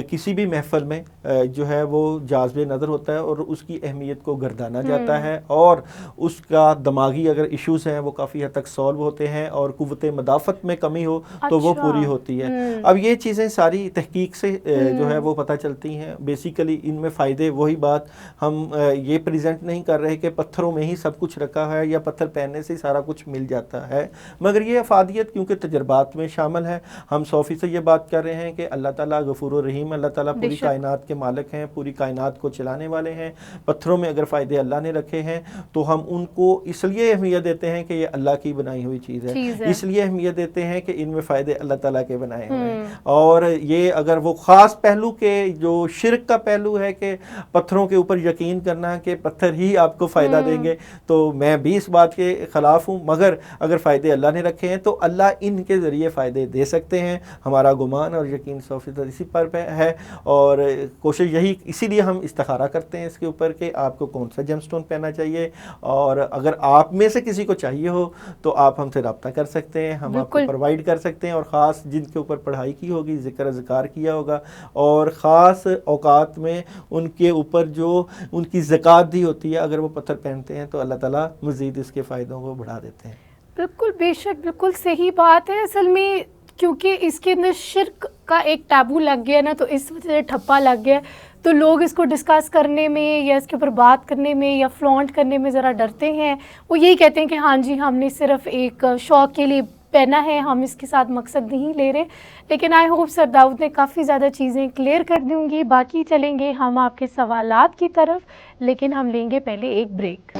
کسی بھی محفل میں جو ہے وہ جاذب نظر ہوتا ہے اور اس کی اہمیت کو گردانا جاتا ہے, اور اس کا دماغی اگر ایشوز ہیں وہ کافی حد تک سالو ہوتے ہیں, اور قوت مدافعت میں کمی ہو تو وہ پوری ہوتی ہے. اب یہ چیزیں ساری تحقیق سے جو ہے وہ پتہ چلتی ہیں. بیسیکلی ان میں فائدے, وہی بات ہم یہ پریزنٹ نہیں کر رہے کہ پتھروں میں ہی سب کچھ رکھا ہے یا پتھر پہننے سے سارا کچھ مل جاتا ہے, مگر یہ افادیت کیونکہ تجربات میں شامل ہے. ہم 100% یہ بات کر رہے ہیں کہ اللہ تعالیٰ غفور و رحیم, اللہ تعالیٰ پوری کائنات کے مالک ہیں, پوری کائنات کو چلانے والے ہیں. پتھروں میں اگر فائدے اللہ نے رکھے ہیں تو ہم ان کو اس لیے اہمیت دیتے ہیں کہ یہ اللہ کی بنائی ہوئی چیز ہے, اس لیے اہمیت دیتے ہیں کہ ان میں فائدے اللہ تعالیٰ کے بنائے ہوئے ہیں. اور یہ اگر وہ خاص پہلو کے جو شرک کا پہلو ہے کہ پتھروں کے اوپر یقین کرنا کہ پتھر ہی آپ کو فائدہ دیں گے, تو میں بھی اس بات کے خلاف ہوں. مگر اگر فائدے اللہ نے رکھے ہیں تو اللہ ان کے ذریعے فائدے دے سکتے ہیں. ہمارا گمان اور یقین 100% اسی پر ہے, اور کوشش یہی, اسی لیے ہم استخارہ کرتے ہیں اس کے اوپر کہ آپ کو کون سا جیم سٹون پہننا چاہیے. اور اگر آپ میں سے کسی کو چاہیے ہو تو آپ ہم سے رابطہ کر سکتے ہیں, ہم آپ کو پرووائڈ کر سکتے ہیں. اور خاص جن کے اوپر پڑھائی کی ہوگی, ذکر اذکار کیا ہوگا, اور خاص اوقات میں ان کے اوپر جو ان کی زکوٰۃ دی ہوتی ہے, اگر وہ پتھر پہنتے ہیں تو اللہ تعالیٰ مزید اس کے فائدوں کو بڑھا دیتے ہیں. بالکل, بے شک, بالکل صحیح بات ہے. اصل میں کیونکہ اس کے اندر شرک کا ایک ٹیبو لگ گیا نا, تو اس وجہ سے ٹھپا لگ گیا, تو لوگ اس کو ڈسکس کرنے میں یا اس کے اوپر بات کرنے میں یا فلانٹ کرنے میں ذرا ڈرتے ہیں. وہ یہی کہتے ہیں کہ ہاں جی ہم نے صرف ایک شوق کے لیے پہنا ہے, ہم اس کے ساتھ مقصد نہیں لے رہے. لیکن آئی ہوپ سر داؤد نے کافی زیادہ چیزیں کلیئر کر دوں گی. باقی چلیں گے ہم آپ کے سوالات کی طرف, لیکن ہم لیں گے پہلے ایک بریک.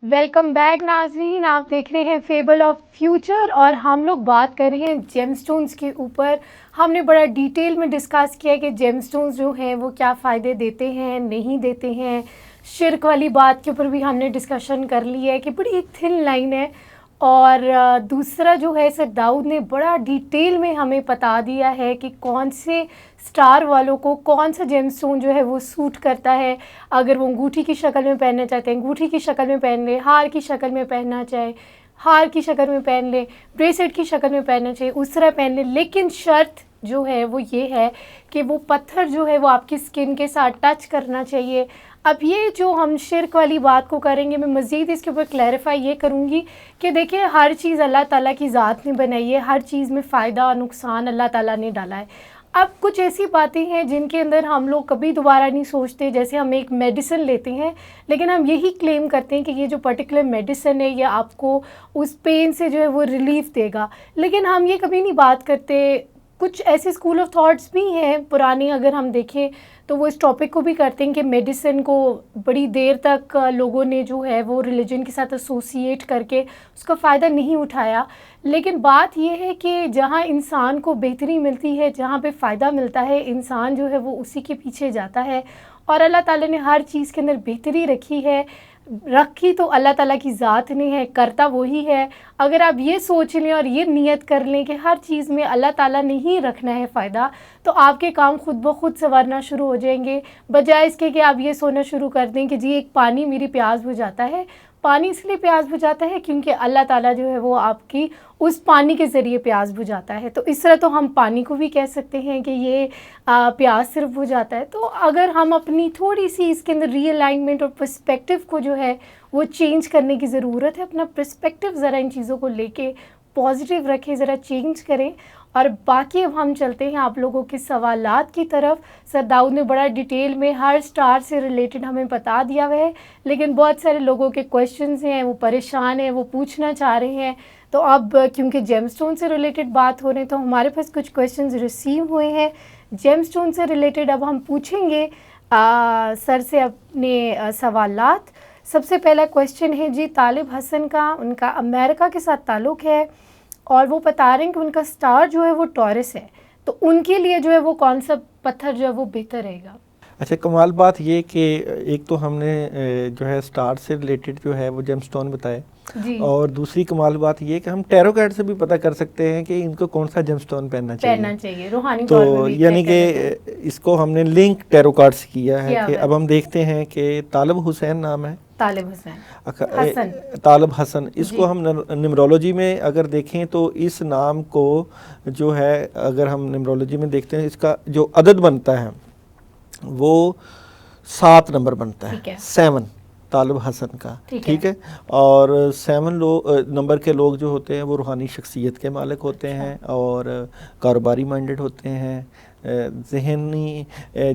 ویلکم بیک ناظرین, آپ دیکھ رہے ہیں فیبل آف فیوچر, اور ہم لوگ بات کر رہے ہیں جیم سٹونز کے اوپر. ہم نے بڑا ڈیٹیل میں ڈسکس کیا کہ جیم سٹونز جو ہیں وہ کیا فائدے دیتے ہیں, نہیں دیتے ہیں. شرک والی بات کے اوپر بھی ہم نے ڈسکشن کر لی ہے کہ بڑی ایک تھن لائن ہے. اور دوسرا جو ہے سر داؤد نے بڑا ڈیٹیل میں ہمیں بتا دیا ہے کہ کون سے سٹار والوں کو کون سا جیم سٹون جو ہے وہ سوٹ کرتا ہے. اگر وہ انگوٹھی کی شکل میں پہننا چاہتے ہیں انگوٹھی کی شکل میں پہن لے, ہار کی شکل میں پہننا چاہے ہار کی شکل میں پہن لے, بریسلیٹ کی شکل میں پہننا چاہیے اس طرح پہن لے. لیکن شرط جو ہے وہ یہ ہے کہ وہ پتھر جو ہے وہ آپ کی سکن کے ساتھ ٹچ کرنا چاہیے. اب یہ جو ہم شرک والی بات کو کریں گے, میں مزید اس کے اوپر کلیریفائی یہ کروں گی کہ دیکھیں ہر چیز اللہ تعالیٰ کی ذات نے بنائی ہے, ہر چیز میں فائدہ اور نقصان اللہ تعالیٰ نے ڈالا ہے. اب کچھ ایسی باتیں ہیں جن کے اندر ہم لوگ کبھی دوبارہ نہیں سوچتے. جیسے ہم ایک میڈیسن لیتے ہیں لیکن ہم یہی کلیم کرتے ہیں کہ یہ جو پرٹیکولر میڈیسن ہے یہ آپ کو اس پین سے جو ہے وہ ریلیف دے گا, لیکن ہم یہ کبھی نہیں بات کرتے. کچھ ایسے اسکول آف تھاٹس بھی ہیں پرانے, اگر ہم دیکھیں تو وہ اس ٹاپک کو بھی کرتے ہیں کہ میڈیسن کو بڑی دیر تک لوگوں نے جو ہے وہ ریلیجن کے ساتھ ایسوسیٹ کر کے اس کا فائدہ نہیں اٹھایا. لیکن بات یہ ہے کہ جہاں انسان کو بہتری ملتی ہے, جہاں پہ فائدہ ملتا ہے, انسان جو ہے وہ اسی کے پیچھے جاتا ہے. اور اللہ تعالیٰ نے ہر چیز کے اندر بہتری رکھی تو اللہ تعالیٰ کی ذات نے ہے, کرتا وہی ہے. اگر آپ یہ سوچ لیں اور یہ نیت کر لیں کہ ہر چیز میں اللہ تعالیٰ نے ہی رکھنا ہے فائدہ, تو آپ کے کام خود بخود سنورنا شروع ہو جائیں گے, بجائے اس کے کہ آپ یہ سوچنا شروع کر دیں کہ جی ایک پانی میری پیاس بجھاتا ہے. پانی اس لیے پیاس بجھاتا ہے کیونکہ اللہ تعالیٰ جو ہے وہ آپ کی اس پانی کے ذریعے پیاس بجھاتا ہے. تو اس طرح تو ہم پانی کو بھی کہہ سکتے ہیں کہ یہ پیاس صرف بجھاتا ہے. تو اگر ہم اپنی تھوڑی سی اس کے اندر ری الائنمنٹ اور پرسپیکٹیو کو جو ہے وہ چینج کرنے کی ضرورت ہے, اپنا پرسپیکٹیو ذرا ان چیزوں کو لے کے پازیٹیو رکھیں, ذرا چینج کریں. اور باقی اب ہم چلتے ہیں آپ لوگوں کے سوالات کی طرف. سر داؤد نے بڑا ڈیٹیل میں ہر اسٹار سے ریلیٹڈ ہمیں بتا دیا ہوا ہے, لیکن بہت سارے لوگوں کے کویشچنز ہیں, وہ پریشان ہیں, وہ پوچھنا چاہ رہے ہیں. تو اب کیونکہ جیم اسٹون سے ریلیٹڈ بات ہو رہے ہیں تو ہمارے پاس کچھ کویشچنز ریسیو ہوئے ہیں جیم اسٹون سے ریلیٹڈ. اب ہم پوچھیں گے سر سے اپنے سوالات. سب سے پہلا کویشچن ہے جی طالب حسن کا, ان کا امریکہ کے ساتھ تعلق ہے اور وہ بتا رہے ہیں کہ ان کا سٹار جو ہے وہ ٹورس ہے, تو ان کے لیے جو ہے وہ کون سا پتھر جو ہے وہ بہتر رہے گا؟ اچھا, کمال بات یہ کہ ایک تو ہم نے جو ہے سٹار سے ریلیٹڈ جو ہے وہ جیم اسٹون بتائے جی, اور دوسری کمال بات یہ کہ ہم ٹیرو کارڈ سے بھی پتہ کر سکتے ہیں کہ ان کو کون سا جیم اسٹون پہننا چاہیے روحانی طور تو پہ بھی یعنی کہ اس کو ہم نے لنک ٹیرو کارڈ سے کیا ہے کہ ہے. اب ہم دیکھتے ہیں کہ طالب حسین نام ہے, طالب حسین طالب حسن, اس جی. کو ہم نمرولوجی میں اگر دیکھیں تو اس نام کو جو ہے اگر ہم نمرولوجی میں دیکھتے ہیں اس کا جو عدد بنتا ہے وہ 7 نمبر بنتا ہے, 7 طالب حسن کا, ٹھیک ہے. اور 7 نمبر کے لوگ جو ہوتے ہیں وہ روحانی شخصیت کے مالک ہوتے ہیں اور کاروباری مائنڈڈ ہوتے ہیں, ذہنی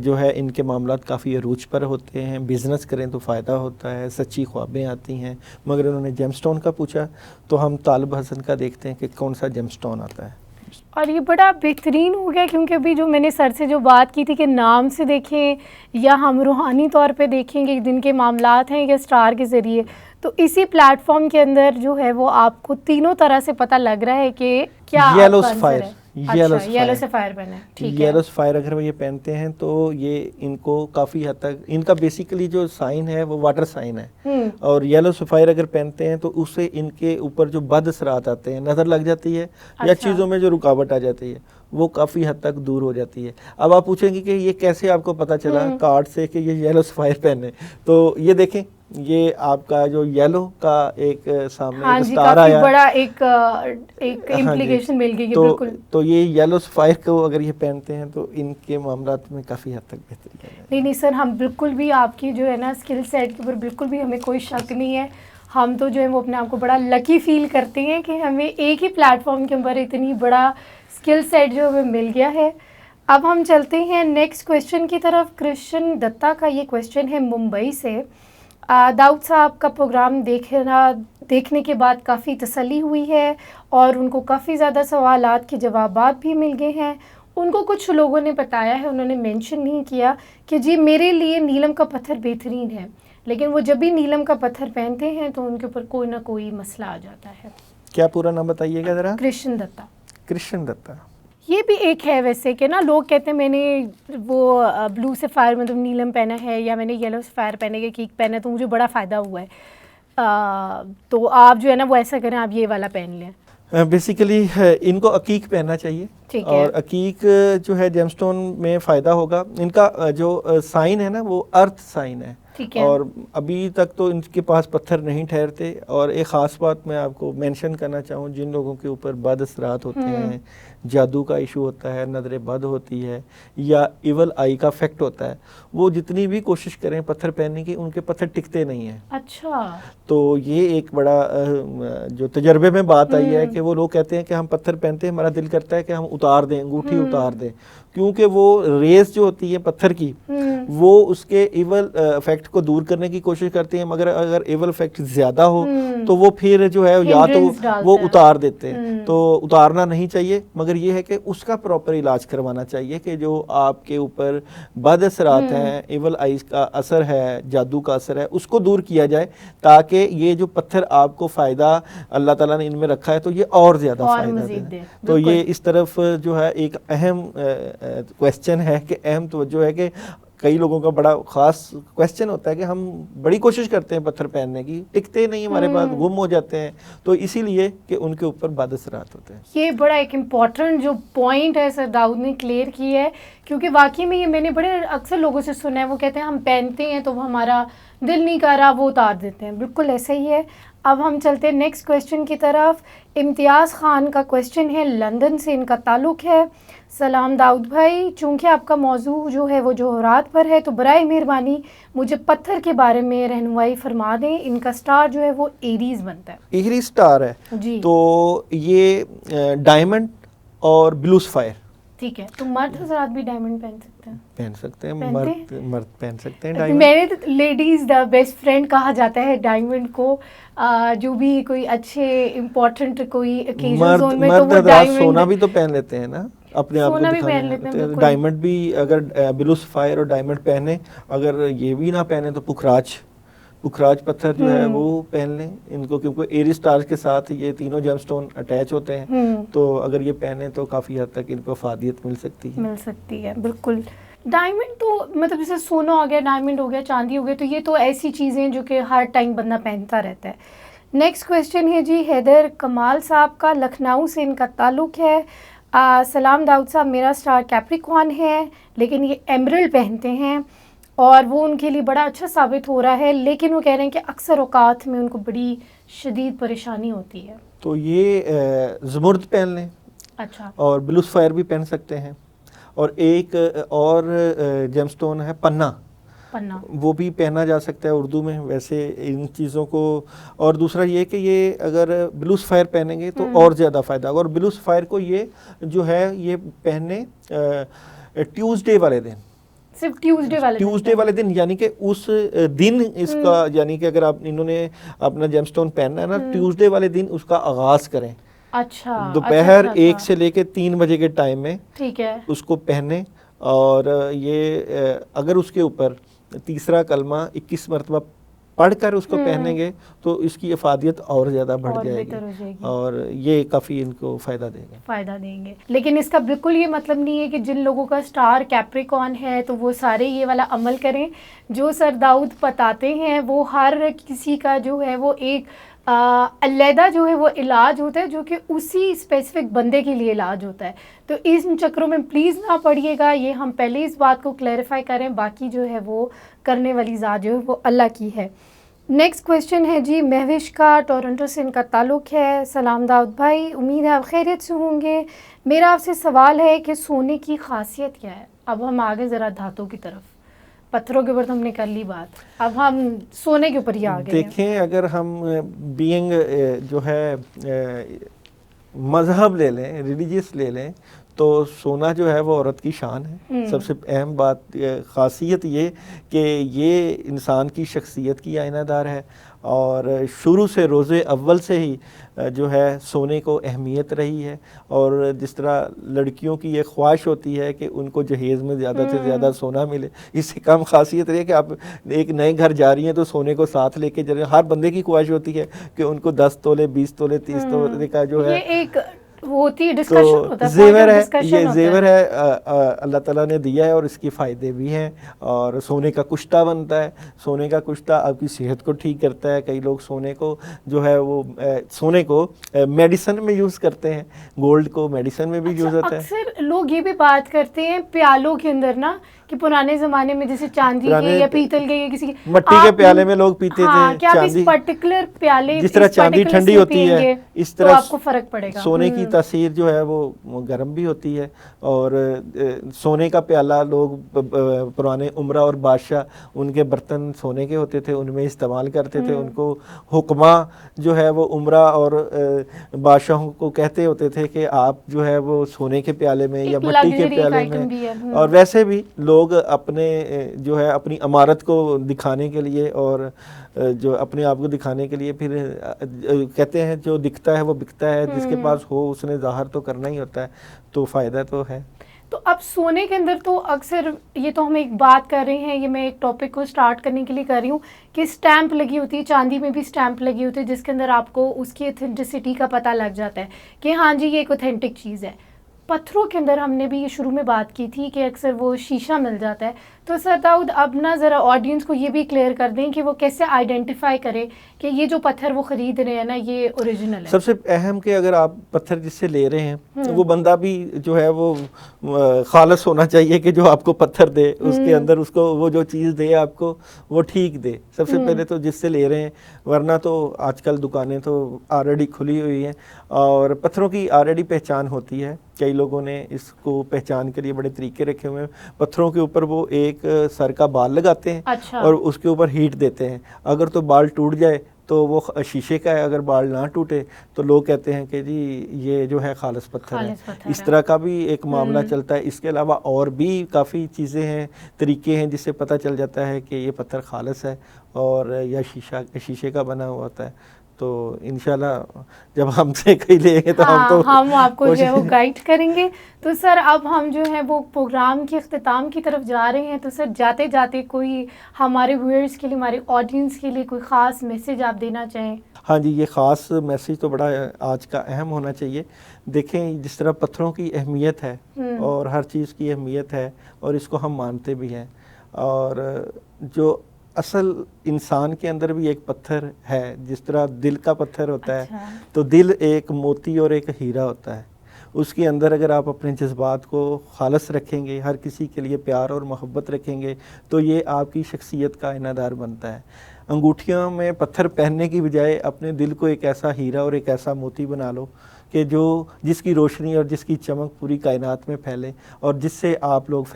جو ہے ان کے معاملات کافی عروج پر ہوتے ہیں, بزنس کریں تو فائدہ ہوتا ہے, سچی خوابیں آتی ہیں. مگر انہوں نے جیم اسٹون کا پوچھا تو ہم طالب حسن کا دیکھتے ہیں کہ کون سا جیم اسٹون آتا ہے. اور یہ بڑا بہترین ہو گیا کیونکہ ابھی جو میں نے سر سے جو بات کی تھی کہ نام سے دیکھیں یا ہم روحانی طور پہ دیکھیں کہ جن کے معاملات ہیں یا اسٹار کے ذریعے, تو اسی پلیٹ فارم کے اندر جو ہے وہ آپ کو تینوں طرح سے پتہ لگ رہا ہے کہ کیا یلو سفائر, یلو سفائر پہنا ہے, ٹھیک ہے. یلو سفائر اگر وہ یہ پہنتے ہیں تو یہ ان کو کافی حد تک, ان کا بیسیکلی جو سائن ہے وہ واٹر سائن ہے, اور یلو سفائر اگر پہنتے ہیں تو اس سے ان کے اوپر جو بد اثرات آتے ہیں, نظر لگ جاتی ہے یا چیزوں میں جو رکاوٹ آ جاتی ہے وہ کافی حد تک دور ہو جاتی ہے. اب آپ پوچھیں گے کہ یہ کیسے آپ کو پتہ چلا کارڈ سے کہ یہ یلو سفائر پہنے, تو یہ دیکھیں یہ آپ کا جو یلو کا ایک سامنے ایک سٹار آیا, بڑا ایک امپلیکیشن مل گئی. بالکل, تو یہ یلو سفائر کو اگر یہ پہنتے ہیں تو ان کے معاملات میں کافی حد تک بہتری ہے. نہیں سر, ہم بالکل بھی آپ کی جو ہے نا اسکل سیٹ کے اوپر بالکل بھی ہمیں کوئی شک نہیں ہے. ہم تو جو ہے وہ اپنے آپ کو بڑا لکی فیل کرتے ہیں کہ ہمیں ایک ہی پلیٹ فارم کے اوپر اتنی بڑا اسکل سیٹ جو ہمیں مل گیا ہے. اب ہم چلتے ہیں نیکسٹ کویشچن کی طرف. کرشن دتا کا یہ کویشچن ہے ممبئی سے. داؤد صاحب کا پروگرام دیکھنے کے بعد کافی تسلی ہوئی ہے اور ان کو کافی زیادہ سوالات کے جوابات بھی مل گئے ہیں. ان کو کچھ لوگوں نے بتایا ہے, انہوں نے مینشن نہیں کیا کہ جی میرے لیے نیلم کا پتھر بہترین ہے, لیکن وہ جب بھی نیلم کا پتھر پہنتے ہیں تو ان کے اوپر کوئی نہ کوئی مسئلہ آ جاتا ہے. کیا پورا نام بتائیے گا ذرا؟ کرشن دتا. کرشن دتا. یہ بھی ایک ہے ویسے کہ نا لوگ کہتے ہیں میں نے وہ بلو سفائر مطلب نیلم پہنا ہے یا میں نے یلو سفائر پہنے کے کیک پہنا ہے تو مجھے بڑا فائدہ ہوا ہے. تو آپ جو ہے نا وہ ایسا کریں, آپ یہ والا پہن لیں. بیسیکلی ان کو عقیق پہننا چاہیے, اور عقیق جو ہے جیم اسٹون میں فائدہ ہوگا. ان کا جو سائن ہے نا وہ ارتھ سائن ہے, اور ابھی تک تو ان کے پاس پتھر نہیں ٹھہرتے. اور ایک خاص بات میں آپ کو مینشن کرنا چاہوں, جن لوگوں کے اوپر بد اثرات ہوتے ہیں, جادو کا ایشو ہوتا ہے, نظر بد ہوتی ہے یا ایول آئی کا افیکٹ ہوتا ہے, وہ جتنی بھی کوشش کریں پتھر پہننے کی ان کے پتھر ٹکتے نہیں ہیں. اچھا, تو یہ ایک بڑا جو تجربے میں بات آئی ہے کہ وہ لوگ کہتے ہیں کہ ہم پتھر پہنتے ہیں, ہمارا دل کرتا ہے کہ ہم اتار دیں, انگوٹھی اتار دیں, کیونکہ وہ ریز جو ہوتی ہے پتھر کی وہ اس کے ایول افیکٹ کو دور کرنے کی کوشش کرتے ہیں, مگر اگر ایول افیکٹ زیادہ ہو تو وہ پھر جو ہے یا تو وہ اتار دیتے ہیں. تو اتارنا نہیں چاہیے, مگر یہ ہے کہ اس کا پراپر علاج کروانا چاہیے کہ جو آپ کے اوپر بد اثرات ہیں, ایول آئیز کا اثر ہے, جادو کا اثر ہے, اس کو دور کیا جائے تاکہ یہ جو پتھر آپ کو فائدہ اللہ تعالیٰ نے ان میں رکھا ہے تو یہ اور زیادہ فائدہ دے. تو یہ اس طرف جو ہے ایک اہم کویسچن ہے کہ اہم توجہ ہے کہ کئی لوگوں کا بڑا خاص کویسچن ہوتا ہے کہ ہم بڑی کوشش کرتے ہیں پتھر پہننے کی, ٹکتے نہیں, ہمارے پاس گم ہو جاتے ہیں, تو اسی لیے کہ ان کے اوپر بد اثرات ہوتے ہیں. یہ بڑا ایک امپورٹنٹ جو پوائنٹ ہے سر داؤد نے کلیئر کی ہے, کیونکہ واقعی میں یہ میں نے بڑے اکثر لوگوں سے سنا ہے, وہ کہتے ہیں ہم پہنتے ہیں تو وہ ہمارا دل نہیں کر رہا وہ اتار دیتے ہیں. بالکل ایسا ہی ہے. اب ہم چلتے ہیں نیکسٹ کویشچن کی طرف. امتیاز خان کا کویشچن ہے, لندن سے ان کا تعلق ہے. سلام داؤد بھائی, چونکہ آپ کا موضوع جو ہے وہ جوہرات پر ہے تو برائے مہربانی مجھے پتھر کے بارے میں رہنمائی فرما دیں. ان کا سٹار جو ہے وہ ایریز بنتا ہے. ایریز سٹار ہے جی, تو یہ ڈائمنڈ اور بلو سفائر. ٹھیک ہے, تو مرد حضرات بھی ڈائمنڈ پہن سکتے ہیں؟ پہن سکتے ہیں, پہنتے مرد پہن سکتے ہیں ڈائمنڈ. میں نے لیڈیز دا بیسٹ فرینڈ کہا جاتا ہے ڈائمنڈ کو, جو بھی کوئی اچھے امپورٹنٹ کوئی اوکیزنز ان میں تو وہ ڈائمنڈ. سونا بھی تو پہن لیتے ہیں نا اپنے آپ کو دکھانے. ڈائمنڈ بھی اگر بلو سفائر اور ڈائمنڈ پہنے, اگر یہ بھی نہ پہنے تو پکھراج پتھر جو ہے وہ پہن لیں ان کو, کیونکہ ایری سٹار کے ساتھ یہ تینوں جیم سٹون اٹیچ ہوتے ہیں, تو اگر یہ پہنے تو کافی حد تک ان کو افادیت مل سکتی ہے. بالکل. ڈائمنڈ تو مطلب جیسے سونا ہو گیا, ڈائمنڈ ہو گیا, چاندی ہو گیا, تو یہ تو ایسی چیزیں جو کہ ہر ٹائم بندہ پہنتا رہتا ہے. نیکسٹ کویشچن ہے جی حیدر کمال صاحب کا, لکھنؤ سے ان کا تعلق ہے. سلام داؤد صاحب, میرا سٹار کیپریکون ہے لیکن یہ ایمرلڈ پہنتے ہیں اور وہ ان کے لیے بڑا اچھا ثابت ہو رہا ہے, لیکن وہ کہہ رہے ہیں کہ اکثر اوقات میں ان کو بڑی شدید پریشانی ہوتی ہے. تو یہ زمرد پہن لیں. اچھا. اور بلو سفائر بھی پہن سکتے ہیں. اور ایک اور جیم سٹون ہے پنا, وہ بھی پہنا جا سکتا ہے اردو میں ویسے ان چیزوں کو. اور دوسرا یہ کہ یہ اگر بلو سفائر پہنیں گے تو اور زیادہ فائدہ ہوگا. اور بلو سفائر کو یہ جو ہے یہ پہننے ٹیوزڈے والے دن, صرف ٹیوزڈے والے دن, یعنی کہ اس دن اس کا, یعنی کہ اگر انہوں نے اپنا جیم سٹون پہننا ہے نا, ٹیوزڈے والے دن اس کا آغاز کریں. اچھا. دوپہر 1 سے لے کے 3 بجے کے ٹائم میں ٹھیک ہے اس کو پہنے. اور یہ اگر اس کے اوپر تیسرا کلمہ 21 مرتبہ پڑھ کر اس کو پہنیں گے تو اس کی افادیت اور زیادہ بڑھ جائے گی اور یہ کافی ان کو فائدہ دیں گے. لیکن اس کا بالکل یہ مطلب نہیں ہے کہ جن لوگوں کا سٹار کیپریکون ہے تو وہ سارے یہ والا عمل کریں جو سر داؤد بتاتے ہیں. وہ ہر کسی کا جو ہے وہ ایک علیحدہ جو ہے وہ علاج ہوتا ہے, جو کہ اسی اسپیسیفک بندے کے لیے علاج ہوتا ہے. تو ان چکروں میں پلیز نہ پڑیے گا, یہ ہم پہلے اس بات کو کلیریفائی کریں. باقی جو ہے وہ کرنے والی ذات جو ہے وہ اللہ کی ہے. نیکسٹ کویشچن ہے جی مہوش کا, ٹورنٹو سے ان کا تعلق ہے. سلام داؤد بھائی, امید ہے آپ خیریت سے ہوں گے. میرا آپ سے سوال ہے کہ سونے کی خاصیت کیا ہے. اب ہم آگے ذرا دھاتوں کی طرف, پتھروں کے اوپر تو ہم نے کر لی بات, اب ہم سونے کے اوپر ہی آ گئے. دیکھیں اگر ہم بینگ جو ہے مذہب لے لیں, ریلیجیس لے لیں, تو سونا جو ہے وہ عورت کی شان ہے. سب سے اہم بات خاصیت یہ کہ یہ انسان کی شخصیت کی آئینہ دار ہے, اور شروع سے روز اول سے ہی جو ہے سونے کو اہمیت رہی ہے. اور جس طرح لڑکیوں کی یہ خواہش ہوتی ہے کہ ان کو جہیز میں زیادہ سے زیادہ سونا ملے, اس سے کم خاصیت رہی ہے کہ آپ ایک نئے گھر جا رہی ہیں تو سونے کو ساتھ لے کے جا رہے ہیں. ہر بندے کی خواہش ہوتی ہے کہ ان کو 10 تولے 20 تولے 30 تولے کا جو ہے ایک ہوتی ڈسکشن ہوتا ہے, زیور ہے, یہ زیور ہے اللہ تعالیٰ نے دیا ہے اور اس کے فائدے بھی ہیں. اور سونے کا کشتہ بنتا ہے, سونے کا کشتہ آپ کی صحت کو ٹھیک کرتا ہے. کئی لوگ سونے کو جو ہے وہ سونے کو میڈیسن میں یوز کرتے ہیں, گولڈ کو میڈیسن میں بھی یوز ہوتا ہے. اکثر لوگ یہ بھی بات کرتے ہیں پیالوں کے اندر نا کہ پرانے زمانے میں جیسے چاندی کے یا پیتل کے یا کسی مٹی کے پیالے میں لوگ پیتے تھے. کیا آپ اس پرٹیکولر پیالے جس طرح چاندی ٹھنڈی ہوتی ہے اس طرح آپ کو فرق پڑے گا. سونے کی تاثیر جو ہے وہ گرم بھی ہوتی ہے. اور سونے کا پیالہ لوگ پرانے عمرہ اور بادشاہ ان کے برتن سونے کے ہوتے تھے, ان میں استعمال کرتے تھے. ان کو حکماں جو ہے وہ عمرہ اور بادشاہوں کو کہتے ہوتے تھے کہ آپ جو ہے وہ سونے کے پیالے میں یا مٹی کے پیالے میں. اور ویسے بھی لوگ اپنے جو ہے اپنی عمارت کو دکھانے کے لیے اور جو اپنے آپ کو دکھانے کے لیے پھر کہتے ہیں جو دکھتا ہے وہ بکتا ہے, جس کے پاس ہو اس نے ظاہر تو کرنا ہی ہوتا ہے, تو فائدہ تو ہے. تو اب سونے کے اندر تو اکثر یہ تو ہم ایک بات کر رہے ہیں, یہ میں ایک ٹاپک کو سٹارٹ کرنے کے لیے کر رہی ہوں کہ سٹیمپ لگی ہوتی ہے, چاندی میں بھی سٹیمپ لگی ہوتی ہے جس کے اندر آپ کو اس کی ایتھنٹسٹی کا پتہ لگ جاتا ہے کہ ہاں جی یہ ایک اوتھینٹک چیز ہے. پتھروں کے اندر ہم نے بھی یہ شروع میں بات کی تھی کہ اکثر وہ شیشہ مل جاتا ہے, تو سر داؤد اب نا ذرا آڈینس کو یہ بھی کلیئر کر دیں کہ وہ کیسے آئیڈینٹیفائی کرے کہ یہ جو پتھر وہ خرید رہے ہیں نا یہ اوریجنل ہے. سب سے اہم کہ اگر آپ پتھر جس سے لے رہے ہیں وہ بندہ بھی جو ہے وہ خالص ہونا چاہیے کہ جو آپ کو پتھر دے اس کے اندر اس کو وہ جو چیز دے آپ کو وہ ٹھیک دے. سب سے پہلے تو جس سے لے رہے ہیں, ورنہ تو آج کل دکانیں تو آلریڈی کھلی ہوئی ہیں اور پتھروں کی آلریڈی پہچان ہوتی ہے. کئی لوگوں نے اس کو پہچان کے لیے بڑے طریقے رکھے ہوئے ہیں. پتھروں کے اوپر وہ ایک سر کا بال لگاتے ہیں اور اس کے اوپر ہیٹ دیتے ہیں. اگر تو بال ٹوٹ جائے تو وہ شیشے کا ہے, اگر بال نہ ٹوٹے تو لوگ کہتے ہیں کہ جی یہ جو ہے خالص پتھر ہے. اس طرح کا بھی ایک معاملہ چلتا ہے. اس کے علاوہ اور بھی کافی چیزیں ہیں, طریقے ہیں جس سے پتہ چل جاتا ہے کہ یہ پتھر خالص ہے اور یا شیشے کا بنا ہوا ہوتا ہے. تو انشاءاللہ جب ہم سے کہیں لیں گے تو ہم آپ کو جو ہے وہ گائیڈ کریں گے. تو سر اب ہم جو ہے وہ پروگرام کے اختتام کی طرف جا رہے ہیں. تو سر جاتے جاتے کوئی ہمارے ویورز کے لیے, ہمارے آڈینس کے لیے کوئی خاص میسج آپ دینا چاہیں؟ ہاں جی, یہ خاص میسج تو بڑا آج کا اہم ہونا چاہیے. دیکھیں جس طرح پتھروں کی اہمیت ہے اور ہر چیز کی اہمیت ہے اور اس کو ہم مانتے بھی ہیں, اور جو اصل انسان کے اندر بھی ایک پتھر ہے, جس طرح دل کا پتھر ہوتا ہے تو دل ایک موتی اور ایک ہیرا ہوتا ہے. اس کے اندر اگر آپ اپنے جذبات کو خالص رکھیں گے, ہر کسی کے لیے پیار اور محبت رکھیں گے تو یہ آپ کی شخصیت کا آئینہ دار بنتا ہے. انگوٹھیوں میں پتھر پہننے کی بجائے اپنے دل کو ایک ایسا ہیرا اور ایک ایسا موتی بنا لو کہ جس کی روشنی اور جس کی چمک پوری کائنات میں پھیلے اور جس سے آپ لوگ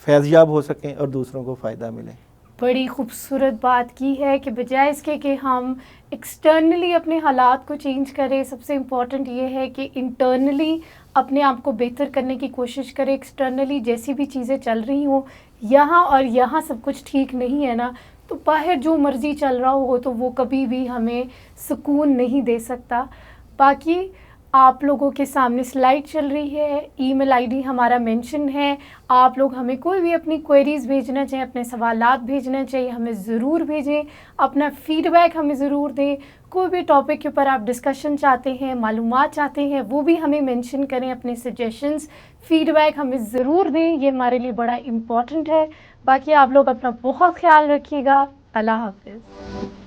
فیضیاب ہو سکیں اور دوسروں کو فائدہ ملے. بڑی خوبصورت بات کی ہے کہ بجائے اس کے کہ ہم ایکسٹرنلی اپنے حالات کو چینج کریں, سب سے امپورٹنٹ یہ ہے کہ انٹرنلی اپنے آپ کو بہتر کرنے کی کوشش کریں. ایکسٹرنلی جیسی بھی چیزیں چل رہی ہوں, یہاں اور یہاں سب کچھ ٹھیک نہیں ہے نا, تو باہر جو مرضی چل رہا ہو تو وہ کبھی بھی ہمیں سکون نہیں دے سکتا. باقی آپ لوگوں کے سامنے سلائیڈ چل رہی ہے, ای میل آئی ڈی ہمارا مینشن ہے. آپ لوگ ہمیں کوئی بھی اپنی کوئریز بھیجنا چاہیں, اپنے سوالات بھیجنا چاہیے, ہمیں ضرور بھیجیں. اپنا فیڈ بیک ہمیں ضرور دیں. کوئی بھی ٹاپک کے اوپر آپ ڈسکشن چاہتے ہیں, معلومات چاہتے ہیں, وہ بھی ہمیں مینشن کریں. اپنے سجیشنز, فیڈ بیک ہمیں ضرور دیں, یہ ہمارے لیے بڑا امپورٹنٹ ہے. باقی آپ لوگ اپنا بہت خیال رکھیے گا. اللہ حافظ.